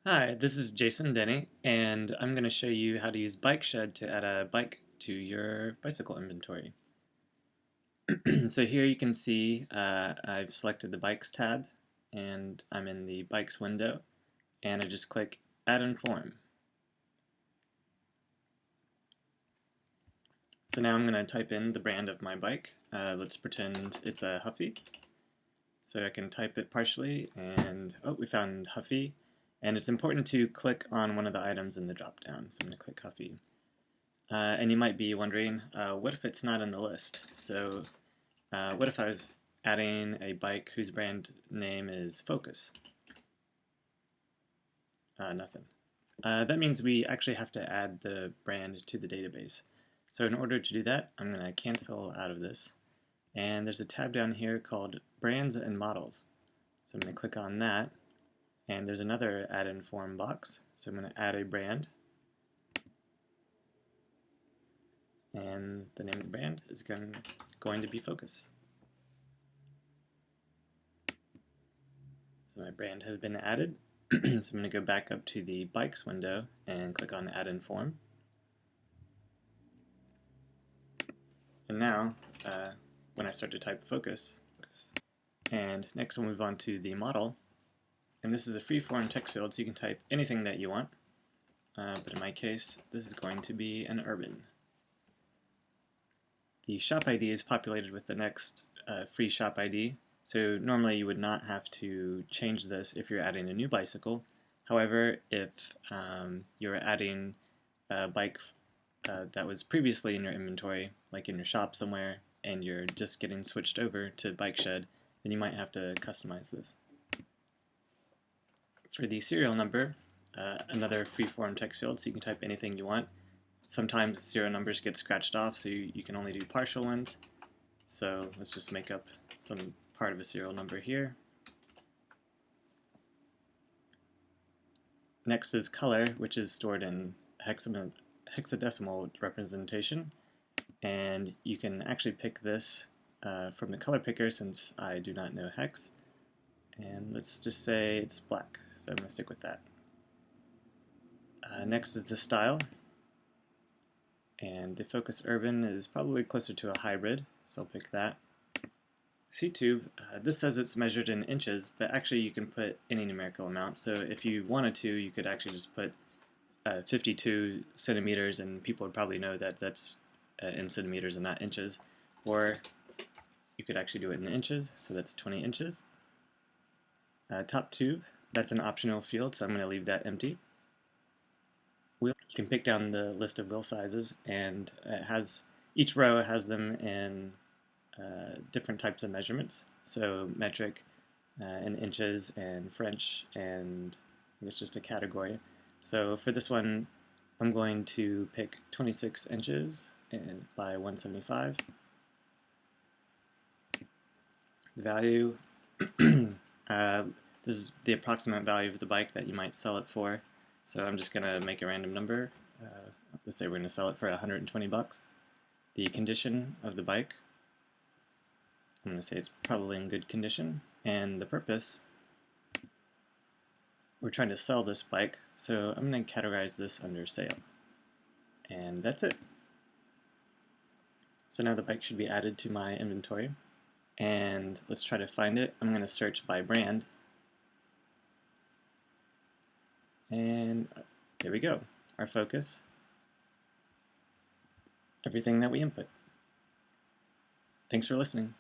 Hi, this is Jason Denny, and I'm going to show you how to use BikeShed to add a bike to your bicycle inventory. So here you can see I've selected the Bikes tab, and I'm in the Bikes window, and I just click Add in Form. So now I'm going to type in the brand of my bike. Let's pretend it's a Huffy. So I can type it partially, and oh, we found Huffy. And it's important to click on one of the items in the drop-down. So I'm going to click Huffy. And you might be wondering, what if it's not in the list? So what if I was adding a bike whose brand name is Focus? Nothing. That means we actually have to add the brand to the database. So in order to do that, I'm going to cancel out of this. And there's a tab down here called Brands and Models. So I'm going to click on that. And there's another add-in form box. So I'm going to add a brand. And the name of the brand is going to be Focus. So my brand has been added. So I'm going to go back up to the Bikes window and click on Add in Form. And now, when I start to type Focus, and next we'll move on to the model. And this is a free-form text field, so you can type anything that you want. But in my case, this is going to be an Urban. The shop ID is populated with the next free shop ID. So normally you would not have to change this if you're adding a new bicycle. However, if you're adding a bike that was previously in your inventory, like in your shop somewhere, and you're just getting switched over to BikeShed, then you might have to customize this. For the serial number, another free-form text field, so you can type anything you want. Sometimes serial numbers get scratched off, so you can only do partial ones. So let's just make up some part of a serial number here. Next is color, which is stored in hexadecimal representation. And you can actually pick this from the color picker since I do not know hex. And let's just say it's black, so I'm going to stick with that. Next is the style. And the Focus Urban is probably closer to a hybrid, so I'll pick that. C-tube, this says it's measured in inches, but actually you can put any numerical amount. So if you wanted to, you could actually just put 52 centimeters, and people would probably know that that's in centimeters and not inches. Or you could actually do it in inches, so that's 20 inches. Top tube, that's an optional field, so I'm going to leave that empty. Wheel, you can pick down the list of wheel sizes, and each row has them in different types of measurements. So metric, in inches, and French, and it's just a category. So for this one, I'm going to pick 26 inches by 175. The value, this is the approximate value of the bike that you might sell it for. So I'm just going to make a random number. Let's say we're going to sell it for 120 bucks. The condition of the bike, I'm going to say it's probably in good condition. And the purpose, we're trying to sell this bike, so I'm going to categorize this under sale. And that's it. So now the bike should be added to my inventory. And let's try to find it. I'm going to search by brand. And there we go, our Focus, everything that we input. Thanks for listening.